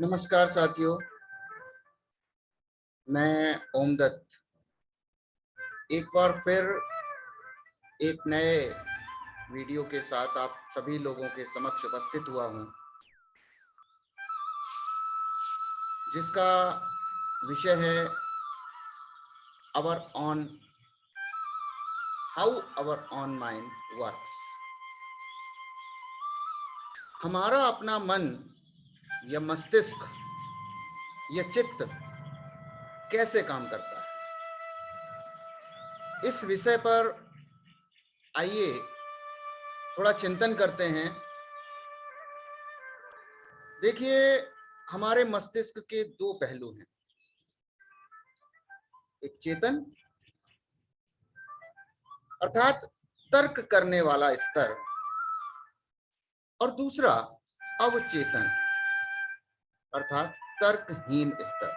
नमस्कार साथियों, मैं ओम दत्त एक बार फिर एक नए वीडियो के साथ आप सभी लोगों के समक्ष उपस्थित हुआ हूं, जिसका विषय है our own how our own mind works. हमारा अपना मन या मस्तिष्क या चित्त कैसे काम करता है, इस विषय पर आइए थोड़ा चिंतन करते हैं। देखिए, हमारे मस्तिष्क के दो पहलू हैं, एक चेतन अर्थात तर्क करने वाला स्तर और दूसरा अवचेतन अर्थात तर्कहीन स्तर।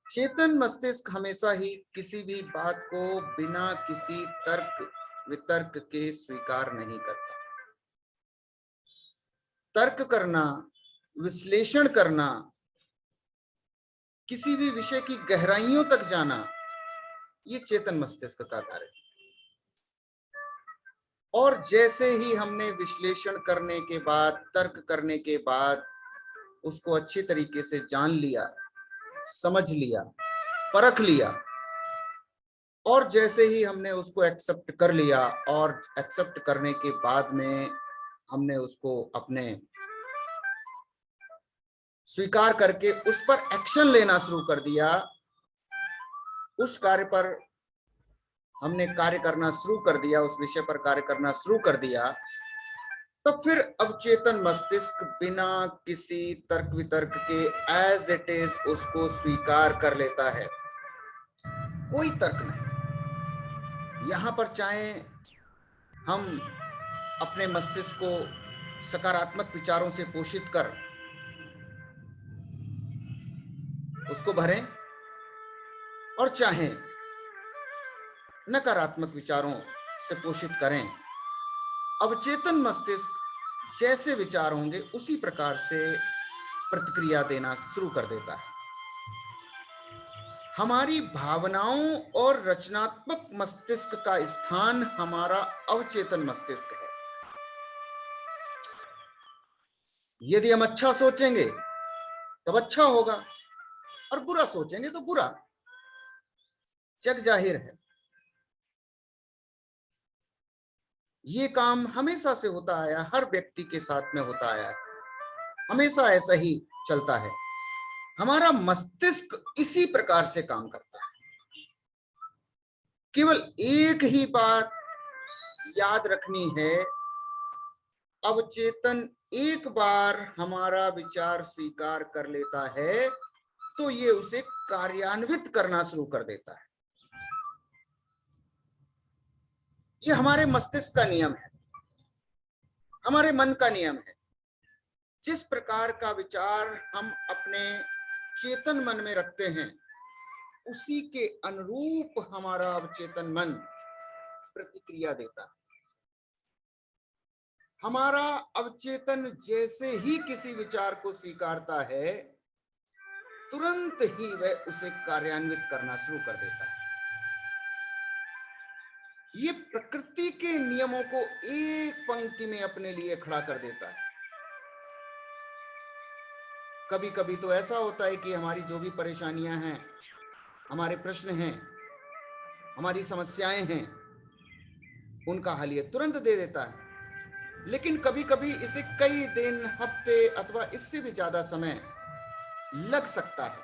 चेतन मस्तिष्क हमेशा ही किसी भी बात को बिना किसी तर्क वितर्क के स्वीकार नहीं करता। तर्क करना, विश्लेषण करना, किसी भी विषय की गहराइयों तक जाना, ये चेतन मस्तिष्क का कार्य है। और जैसे ही हमने विश्लेषण करने के बाद, तर्क करने के बाद उसको अच्छी तरीके से जान लिया, समझ लिया, परख लिया, और जैसे ही हमने उसको एक्सेप्ट कर लिया और एक्सेप्ट करने के बाद में हमने उसको अपने स्वीकार करके उस पर एक्शन लेना शुरू कर दिया, उस कार्य पर हमने कार्य करना शुरू कर दिया, उस विषय पर कार्य करना शुरू कर दिया, तो फिर अवचेतन मस्तिष्क बिना किसी तर्क वितर्क के एज इट इज उसको स्वीकार कर लेता है। कोई तर्क नहीं। यहां पर चाहे हम अपने मस्तिष्क को सकारात्मक विचारों से पोषित कर उसको भरें और चाहे नकारात्मक विचारों से पोषित करें, अवचेतन मस्तिष्क जैसे विचार होंगे उसी प्रकार से प्रतिक्रिया देना शुरू कर देता है। हमारी भावनाओं और रचनात्मक मस्तिष्क का स्थान हमारा अवचेतन मस्तिष्क है। यदि हम अच्छा सोचेंगे तब अच्छा होगा और बुरा सोचेंगे तो बुरा, जग जाहिर है। ये काम हमेशा से होता आया, हर व्यक्ति के साथ में होता आया है, हमेशा ऐसा ही चलता है। हमारा मस्तिष्क इसी प्रकार से काम करता है। केवल एक ही बात याद रखनी है, अवचेतन एक बार हमारा विचार स्वीकार कर लेता है तो ये उसे कार्यान्वित करना शुरू कर देता है। ये हमारे मस्तिष्क का नियम है, हमारे मन का नियम है। जिस प्रकार का विचार हम अपने चेतन मन में रखते हैं, उसी के अनुरूप हमारा अवचेतन मन प्रतिक्रिया देता है। हमारा अवचेतन जैसे ही किसी विचार को स्वीकारता है, तुरंत ही वह उसे कार्यान्वित करना शुरू कर देता है। ये प्रकृति के नियमों को एक पंक्ति में अपने लिए खड़ा कर देता है। कभी कभी तो ऐसा होता है कि हमारी जो भी परेशानियां हैं, हमारे प्रश्न हैं, हमारी समस्याएं हैं, उनका हल ये तुरंत दे देता है। लेकिन कभी कभी इसे कई दिन, हफ्ते अथवा इससे भी ज्यादा समय लग सकता है।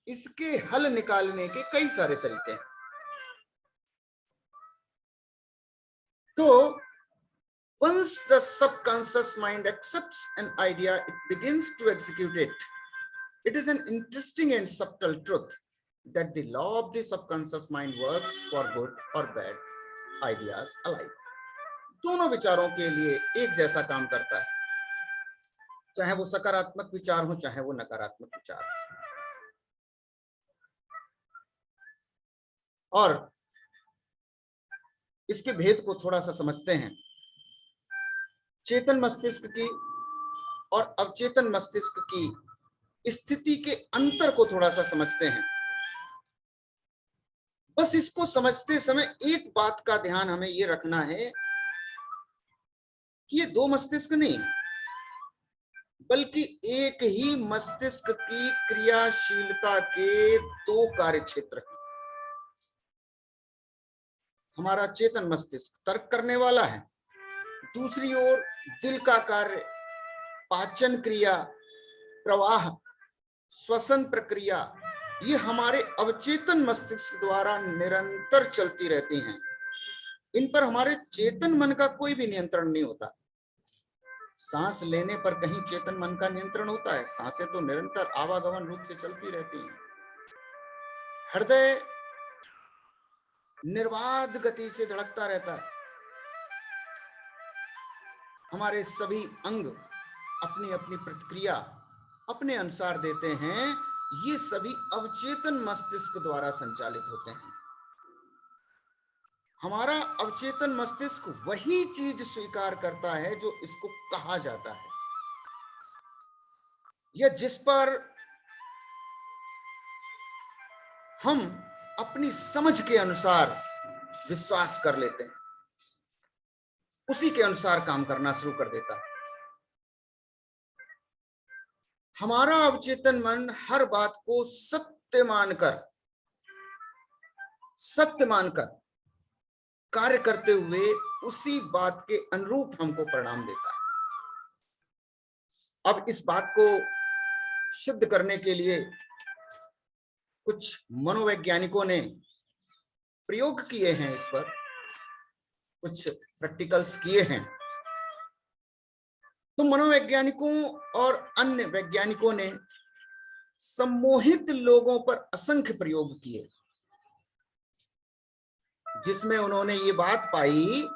इसके हल निकालने के कई सारे तरीके हैं। तो once the subconscious mind accepts an idea, it begins to execute it. It is an interesting and subtle truth that the law of the subconscious mind works for good or bad ideas alike. दोनों विचारों के लिए एक जैसा काम करता है, चाहे वो सकारात्मक विचार हो, चाहे वो नकारात्मक विचार हो। और इसके भेद को थोड़ा सा समझते हैं। चेतन मस्तिष्क की और अवचेतन मस्तिष्क की स्थिति के अंतर को थोड़ा सा समझते हैं। बस इसको समझते समय एक बात का ध्यान हमें ये रखना है कि ये दो मस्तिष्क नहीं, बल्कि एक ही मस्तिष्क की क्रियाशीलता के दो कार्य क्षेत्र हैं। हमारा चेतन मस्तिष्क तर्क करने वाला है, दूसरी ओर दिल का कार्य, पाचन क्रिया, प्रवाह, श्वसन प्रक्रिया, ये हमारे अवचेतन मस्तिष्क द्वारा निरंतर चलती रहती हैं। इन पर हमारे चेतन मन का कोई भी नियंत्रण नहीं होता। सांस लेने पर कहीं चेतन मन का नियंत्रण होता है? सांसें तो निरंतर आवागमन रूप से चलती रहती हैं। हृदय निर्बाध गति से धड़कता रहता है। हमारे सभी अंग अपनी अपनी प्रतिक्रिया अपने अनुसार देते हैं। ये सभी अवचेतन मस्तिष्क द्वारा संचालित होते हैं। हमारा अवचेतन मस्तिष्क वही चीज स्वीकार करता है जो इसको कहा जाता है या जिस पर हम अपनी समझ के अनुसार विश्वास कर लेते हैं, उसी के अनुसार काम करना शुरू कर देता है। हमारा अवचेतन मन हर बात को सत्य मानकर कार्य करते हुए उसी बात के अनुरूप हमको परिणाम देता है। अब इस बात को सिद्ध करने के लिए कुछ मनोवैज्ञानिकों ने प्रयोग किए हैं, इस पर कुछ प्रैक्टिकल्स किए हैं। तो मनोवैज्ञानिकों और अन्य वैज्ञानिकों ने सम्मोहित लोगों पर असंख्य प्रयोग किए, जिसमें उन्होंने ये बात पाई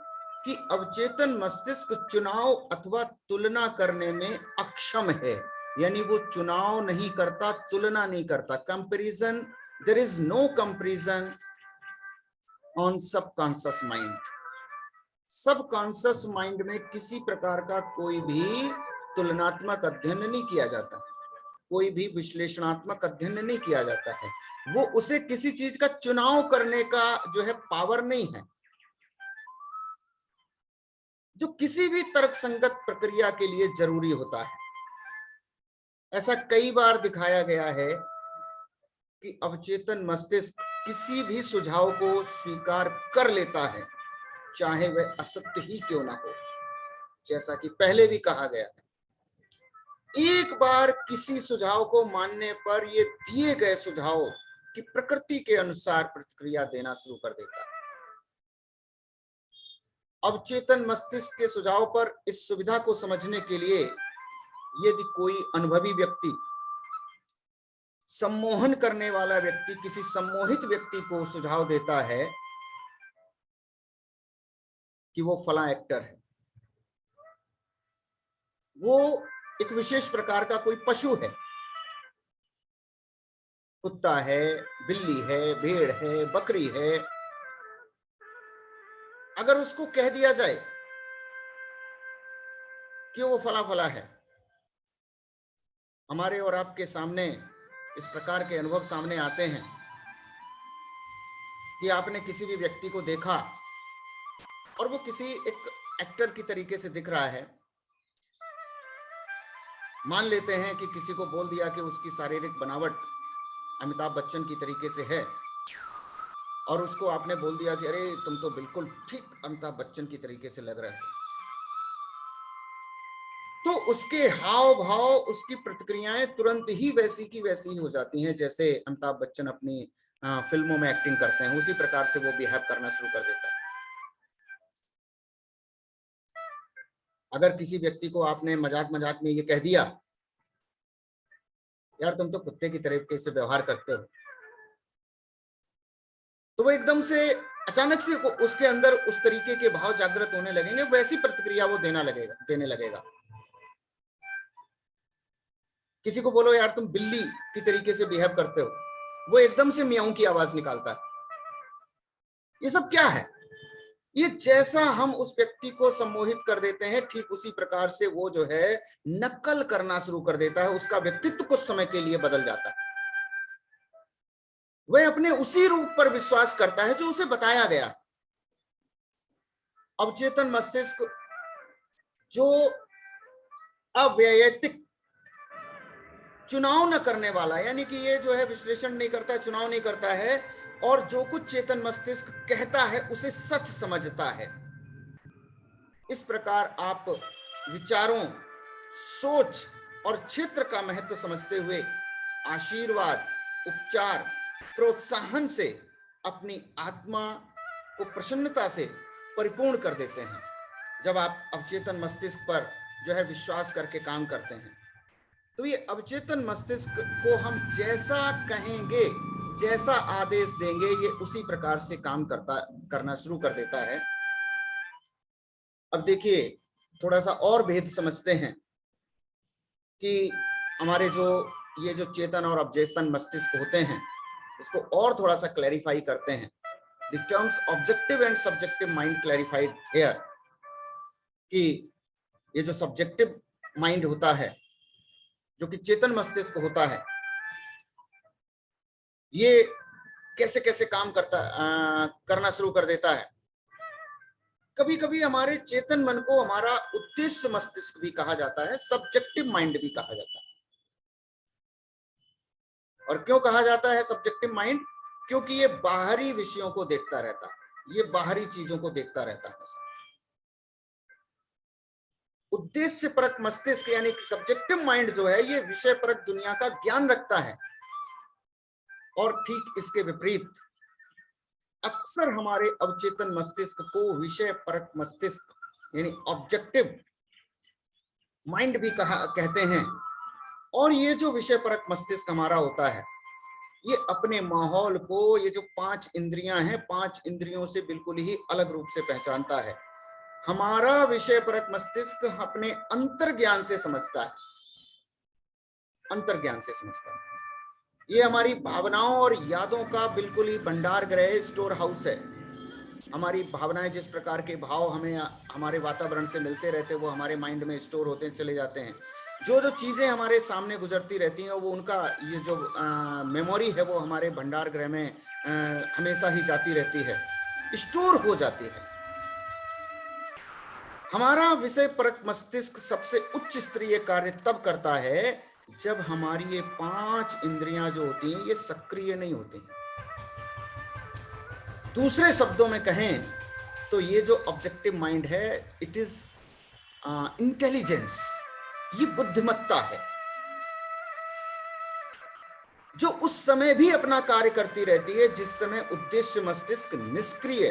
कि अवचेतन मस्तिष्क चुनाव अथवा तुलना करने में अक्षम है। यानी वो चुनाव नहीं करता, तुलना नहीं करता। Comparison, there is no comparison on subconscious mind. Subconscious mind में किसी प्रकार का कोई भी तुलनात्मक अध्ययन नहीं किया जाता, कोई भी विश्लेषणात्मक अध्ययन नहीं किया जाता है। वो उसे किसी चीज का चुनाव करने का जो है पावर नहीं है, जो किसी भी तर्कसंगत प्रक्रिया के लिए जरूरी होता है। ऐसा कई बार दिखाया गया है कि अवचेतन मस्तिष्क किसी भी सुझाव को स्वीकार कर लेता है, चाहे वह असत्य ही क्यों ना हो। जैसा कि पहले भी कहा गया है, एक बार किसी सुझाव को मानने पर यह दिए गए सुझाव की प्रकृति के अनुसार प्रतिक्रिया देना शुरू कर देता है। अवचेतन मस्तिष्क के सुझाव पर इस सुविधा को समझने के लिए यदि कोई अनुभवी व्यक्ति, सम्मोहन करने वाला व्यक्ति किसी सम्मोहित व्यक्ति को सुझाव देता है कि वो फला एक्टर है, वो एक विशेष प्रकार का कोई पशु है, कुत्ता है, बिल्ली है, भेड़ है, बकरी है, अगर उसको कह दिया जाए कि वो फला फला है, हमारे और आपके सामने इस प्रकार के अनुभव सामने आते हैं कि आपने किसी भी व्यक्ति को देखा और वो किसी एक एक्टर की तरीके से दिख रहा है। मान लेते हैं कि किसी को बोल दिया कि उसकी शारीरिक बनावट अमिताभ बच्चन की तरीके से है, और उसको आपने बोल दिया कि अरे तुम तो बिल्कुल ठीक अमिताभ बच्चन की तरीके से लग रहे हो। तो उसके हाव भाव, उसकी प्रतिक्रियाएं तुरंत ही वैसी की वैसी ही हो जाती हैं, जैसे अमिताभ बच्चन अपनी फिल्मों में एक्टिंग करते हैं, उसी प्रकार से वो बिहेव करना शुरू कर देता है। अगर किसी व्यक्ति को आपने मजाक मजाक में ये कह दिया, यार तुम तो कुत्ते की तरीके से व्यवहार करते हो, तो वो एकदम से अचानक से उसके अंदर उस तरीके के भाव जागृत होने लगेंगे, वैसी प्रतिक्रिया वो देने लगेगा। किसी को बोलो यार तुम बिल्ली की तरीके से बिहेव करते हो, वो एकदम से मियाऊ की आवाज निकालता है। ये सब क्या है? ये जैसा हम उस व्यक्ति को सम्मोहित कर देते हैं, ठीक उसी प्रकार से वो जो है नकल करना शुरू कर देता है, उसका व्यक्तित्व कुछ समय के लिए बदल जाता है। वह अपने उसी रूप पर विश्वास करता है जो उसे बताया गया। अवचेतन मस्तिष्क जो अव्ययतिक, चुनाव न करने वाला, यानी कि ये जो है विश्लेषण नहीं करता है, चुनाव नहीं करता है, और जो कुछ चेतन मस्तिष्क कहता है उसे सच समझता है। इस प्रकार आप विचारों, सोच और क्षेत्र का महत्व समझते हुए आशीर्वाद, उपचार, प्रोत्साहन से अपनी आत्मा को प्रसन्नता से परिपूर्ण कर देते हैं जब आप अवचेतन मस्तिष्क पर जो है विश्वास करके काम करते हैं। तो ये अवचेतन मस्तिष्क को हम जैसा कहेंगे, जैसा आदेश देंगे, ये उसी प्रकार से काम करना शुरू कर देता है। अब देखिए, थोड़ा सा और भेद समझते हैं कि हमारे जो ये जो चेतन और अवचेतन मस्तिष्क होते हैं, इसको और थोड़ा सा क्लैरिफाई करते हैं। The terms objective and subjective mind clarified here, कि ये जो सब्जेक्टिव माइंड होता है, जो कि चेतन मस्तिष्क होता है, ये कैसे कैसे काम करना शुरू कर देता है। कभी कभी हमारे चेतन मन को हमारा उद्देश्य मस्तिष्क भी कहा जाता है, सब्जेक्टिव माइंड भी कहा जाता है। और क्यों कहा जाता है सब्जेक्टिव माइंड? क्योंकि ये बाहरी विषयों को देखता रहता है, ये बाहरी चीजों को देखता रहता है। उद्देश्य परक मस्तिष्क यानी कि सब्जेक्टिव माइंड जो है, ये विषय परक दुनिया का ज्ञान रखता है। और ठीक इसके विपरीत अक्सर हमारे अवचेतन मस्तिष्क को विषय परक मस्तिष्क यानी ऑब्जेक्टिव माइंड भी कहते हैं। और ये जो विषय परक मस्तिष्क हमारा होता है, ये अपने माहौल को, ये जो 5 इंद्रियां हैं, 5 इंद्रियों से बिल्कुल ही अलग रूप से पहचानता है। हमारा विषय परक मस्तिष्क अपने अंतर्ज्ञान से समझता है, अंतर्ज्ञान से समझता है। ये हमारी भावनाओं और यादों का बिल्कुल ही भंडार गृह, स्टोर हाउस है। हमारी भावनाएं, जिस प्रकार के भाव हमें हमारे वातावरण से मिलते रहते हैं, वो हमारे माइंड में स्टोर होते चले जाते हैं। जो जो चीजें हमारे सामने गुजरती रहती हैं, वो उनका ये जो मेमोरी है, वो हमारे भंडार गृह में हमेशा ही जाती रहती है, स्टोर हो जाती है। हमारा विषय परक मस्तिष्क सबसे उच्च स्तरीय कार्य तब करता है जब हमारी ये 5 इंद्रियां जो होती हैं, ये सक्रिय नहीं होती। दूसरे शब्दों में कहें तो ये जो ऑब्जेक्टिव माइंड है, इट इज इंटेलिजेंस, ये बुद्धिमत्ता है, जो उस समय भी अपना कार्य करती रहती है जिस समय उद्देश्य मस्तिष्क निष्क्रिय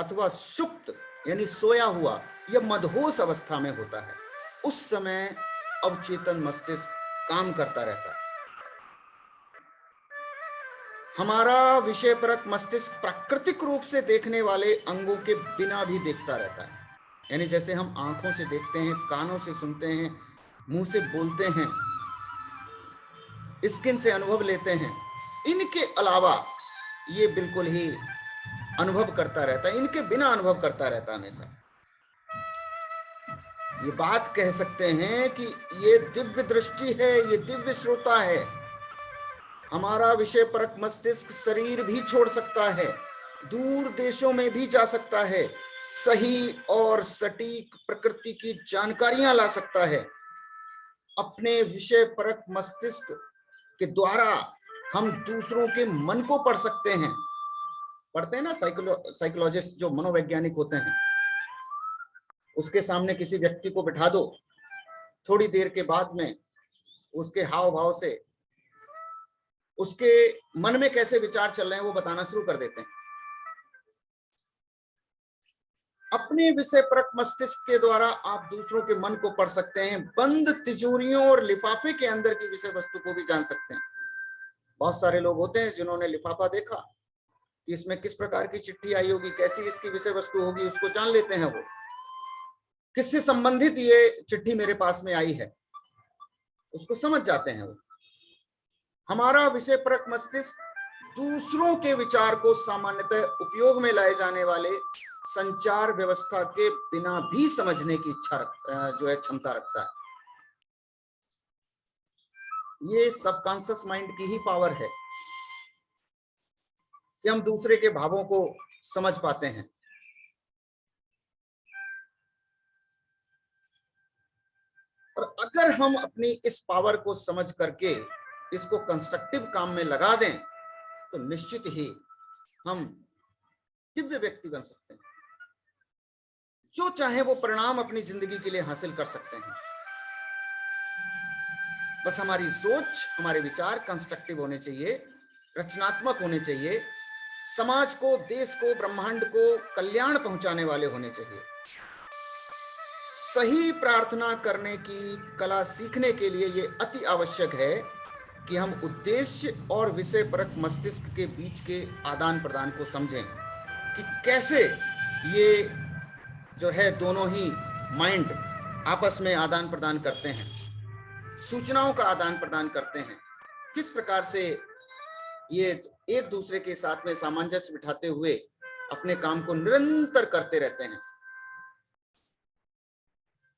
अथवा सुप्त यानी सोया हुआ या मदहोश अवस्था में होता है। उस समय अवचेतन मस्तिष्क काम करता रहता है। हमारा विषय परक मस्तिष्क प्राकृतिक रूप से देखने वाले अंगों के बिना भी देखता रहता है। यानी जैसे हम आंखों से देखते हैं, कानों से सुनते हैं, मुंह से बोलते हैं, स्किन से अनुभव लेते हैं, इनके अलावा ये बिल्कुल ही अनुभव करता रहता है, इनके बिना अनुभव करता रहता है हमेशा। ये बात कह सकते हैं कि ये दिव्य दृष्टि है, ये दिव्य श्रोता है। हमारा विषय परक मस्तिष्क शरीर भी छोड़ सकता है, दूर देशों में भी जा सकता है, सही और सटीक प्रकृति की जानकारियां ला सकता है। अपने विषय परक मस्तिष्क के द्वारा हम दूसरों के मन को पढ़ सकते हैं। पढ़ते हैं ना साइकोलॉजिस्ट जो मनोवैज्ञानिक होते हैं, उसके सामने किसी व्यक्ति को बिठा दो, थोड़ी देर के बाद में उसके हाव भाव से उसके मन में कैसे विचार चल रहे हैं वो बताना शुरू कर देते हैं। अपने विषय परक मस्तिष्क के द्वारा आप दूसरों के मन को पढ़ सकते हैं, बंद तिजोरियों और लिफाफे के अंदर की विषय वस्तु को भी जान सकते हैं। बहुत सारे लोग होते हैं जिन्होंने लिफाफा देखा कि इसमें किस प्रकार की चिट्ठी आई होगी, कैसी इसकी विषय वस्तु होगी, उसको जान लेते हैं। वो किससे संबंधित ये चिट्ठी मेरे पास में आई है, उसको समझ जाते हैं वो। हमारा विषय परक मस्तिष्क दूसरों के विचार को सामान्यतः उपयोग में लाए जाने वाले संचार व्यवस्था के बिना भी समझने की इच्छा जो है क्षमता रखता है। ये सबकॉन्शियस माइंड की ही पावर है कि हम दूसरे के भावों को समझ पाते हैं। और अगर हम अपनी इस पावर को समझ करके इसको कंस्ट्रक्टिव काम में लगा दें तो निश्चित ही हम दिव्य व्यक्ति बन सकते हैं। जो चाहे वो परिणाम अपनी जिंदगी के लिए हासिल कर सकते हैं। बस हमारी सोच, हमारे विचार कंस्ट्रक्टिव होने चाहिए, रचनात्मक होने चाहिए, समाज को, देश को, ब्रह्मांड को कल्याण पहुंचाने वाले होने चाहिए। सही प्रार्थना करने की कला सीखने के लिए ये अति आवश्यक है कि हम उद्देश्य और विषय परक मस्तिष्क के बीच के आदान प्रदान को समझें कि कैसे ये जो है दोनों ही माइंड आपस में आदान प्रदान करते हैं, सूचनाओं का आदान प्रदान करते हैं, किस प्रकार से ये एक दूसरे के साथ में सामंजस्य बिठाते हुए अपने काम को निरंतर करते रहते हैं।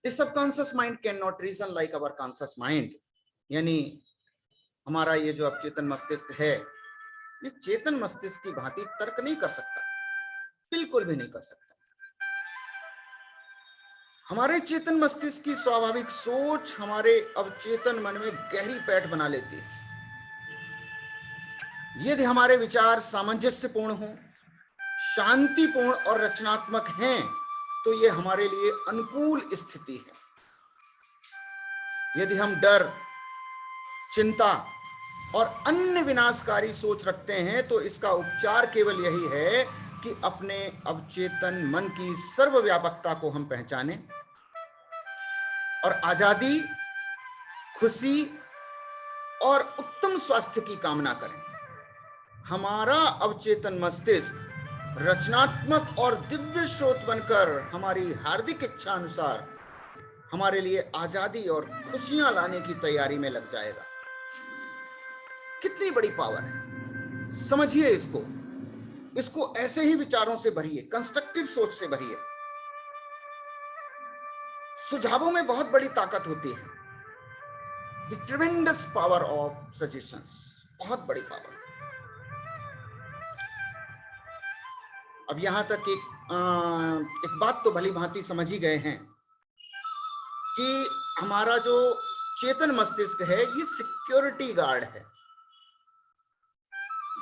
The subconscious mind cannot reason like our conscious mind, यानी हमारा ये जो अवचेतन मस्तिष्क है, ये चेतन मस्तिष्क की भांति तर्क नहीं कर सकता, बिल्कुल भी नहीं कर सकता। हमारे चेतन मस्तिष्क की स्वाभाविक सोच हमारे अवचेतन मन में गहरी पैठ बना लेती है। यदि हमारे विचार सामंजस्यपूर्ण हो, शांतिपूर्ण और रचनात्मक हैं तो ये हमारे लिए अनुकूल स्थिति है। यदि हम डर, चिंता और अन्य विनाशकारी सोच रखते हैं तो इसका उपचार केवल यही है कि अपने अवचेतन मन की सर्वव्यापकता को हम पहचानें और आजादी, खुशी और उत्तम स्वास्थ्य की कामना करें। हमारा अवचेतन मस्तिष्क रचनात्मक और दिव्य स्रोत बनकर हमारी हार्दिक इच्छा अनुसार हमारे लिए आजादी और खुशियां लाने की तैयारी में लग जाएगा। कितनी बड़ी पावर है, समझिए इसको। इसको ऐसे ही विचारों से भरिए, कंस्ट्रक्टिव सोच से भरिए। सुझावों में बहुत बड़ी ताकत होती है। द ट्रेमेंडस पावर ऑफ सजेशंस, बहुत बड़ी पावर। अब यहां तक एक बात तो भली भांति समझ ही गए हैं कि हमारा जो चेतन मस्तिष्क है ये सिक्योरिटी गार्ड है।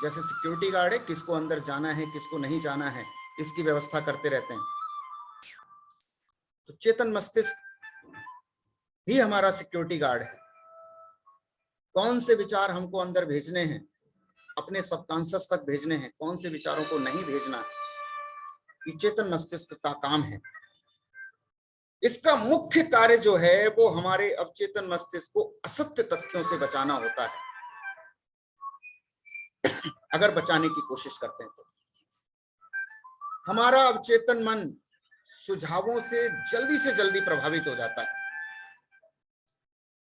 जैसे सिक्योरिटी गार्ड है, किसको अंदर जाना है, किसको नहीं जाना है, इसकी व्यवस्था करते रहते हैं। तो चेतन मस्तिष्क ही हमारा सिक्योरिटी गार्ड है। कौन से विचार हमको अंदर भेजने हैं, अपने सबकॉन्शियस तक भेजने हैं, कौन से विचारों को नहीं भेजना, ये चेतन मस्तिष्क का काम है। इसका मुख्य कार्य जो है वो हमारे अवचेतन मस्तिष्क को असत्य तथ्यों से बचाना होता है। अगर बचाने की कोशिश करते हैं तो हमारा अवचेतन मन सुझावों से जल्दी प्रभावित हो जाता है।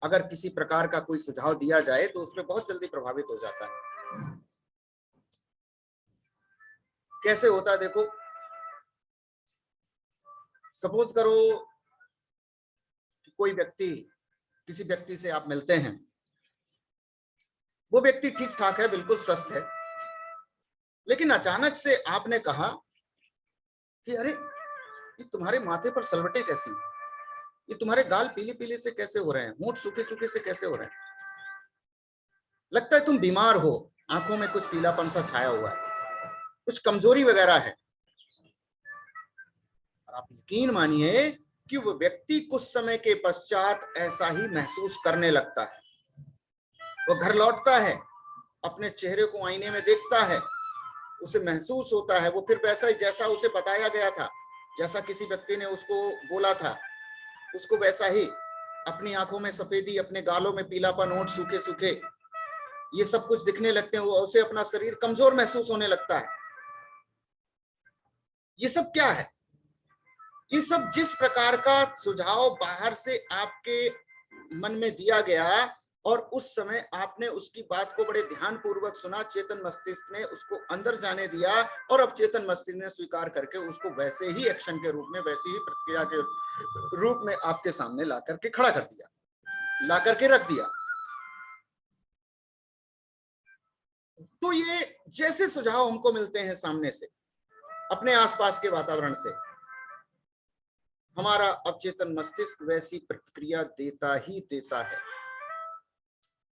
अगर किसी प्रकार का कोई सुझाव दिया जाए तो उसमें बहुत जल्दी प्रभावित हो जाता है। कैसे होता है देखो, सपोज करो कोई व्यक्ति, किसी व्यक्ति से आप मिलते हैं, वो व्यक्ति ठीक ठाक है, बिल्कुल स्वस्थ है, लेकिन अचानक से आपने कहा कि अरे ये तुम्हारे माथे पर सलवटें कैसी, ये तुम्हारे गाल पीले पीले से कैसे हो रहे हैं, होंठ सूखे सूखे से कैसे हो रहे हैं, लगता है तुम बीमार हो, आंखों में कुछ पीलापन सा छाया हुआ है, कुछ कमजोरी वगैरह है। और आप यकीन मानिए कि वो व्यक्ति कुछ समय के पश्चात ऐसा ही महसूस करने लगता है। वो घर लौटता है, अपने चेहरे को आईने में देखता है, उसे महसूस होता है वो फिर वैसा ही जैसा उसे बताया गया था, जैसा किसी व्यक्ति ने उसको बोला था, उसको वैसा ही अपनी आंखों में सफेदी, अपने गालों में पीलापन, होंठ सूखे सूखे, ये सब कुछ दिखने लगते हैं। वो उसे अपना शरीर कमजोर महसूस होने लगता है। ये सब क्या है? ये सब जिस प्रकार का सुझाव बाहर से आपके मन में दिया गया और उस समय आपने उसकी बात को बड़े ध्यान पूर्वक सुना, चेतन मस्तिष्क ने उसको अंदर जाने दिया और अब चेतन मस्तिष्क ने स्वीकार करके उसको वैसे ही एक्शन के रूप में, वैसी ही प्रतिक्रिया के रूप में आपके सामने ला करके खड़ा कर दिया, ला करके रख दिया। तो ये जैसे सुझाव हमको मिलते हैं सामने से, अपने आसपास के वातावरण से, हमारा अवचेतन मस्तिष्क वैसी प्रतिक्रिया देता ही देता है,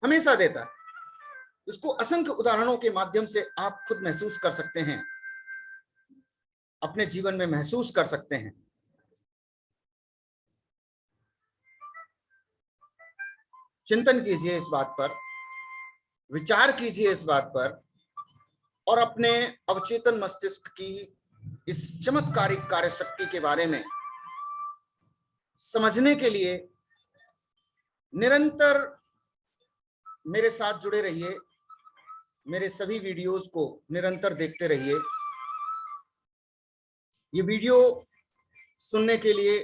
हमेशा देता है। इसको असंख्य उदाहरणों के माध्यम से आप खुद महसूस कर सकते हैं, अपने जीवन में महसूस कर सकते हैं। चिंतन कीजिए इस बात पर, विचार कीजिए इस बात पर, और अपने अवचेतन मस्तिष्क की इस चमत्कारिक कार्य शक्ति के बारे में समझने के लिए निरंतर मेरे साथ जुड़े रहिए, मेरे सभी वीडियोस को निरंतर देखते रहिए। ये वीडियो सुनने के लिए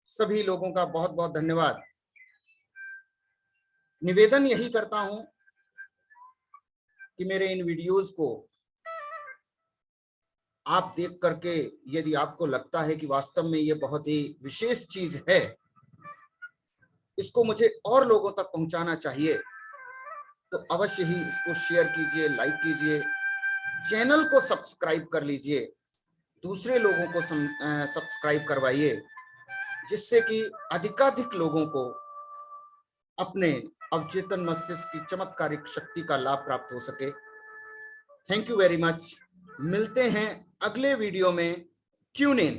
सभी लोगों का बहुत बहुत धन्यवाद। निवेदन यही करता हूं कि मेरे इन वीडियोस को आप देख करके यदि आपको लगता है कि वास्तव में ये बहुत ही विशेष चीज है, इसको मुझे और लोगों तक पहुंचाना चाहिए, तो अवश्य ही इसको शेयर कीजिए, लाइक कीजिए, चैनल को सब्सक्राइब कर लीजिए, दूसरे लोगों को सब्सक्राइब करवाइए, जिससे कि अधिकाधिक लोगों को अपने अवचेतन मस्तिष्क की चमत्कारिक शक्ति का लाभ प्राप्त हो सके। Thank you very much. मिलते हैं अगले वीडियो में। Tune in.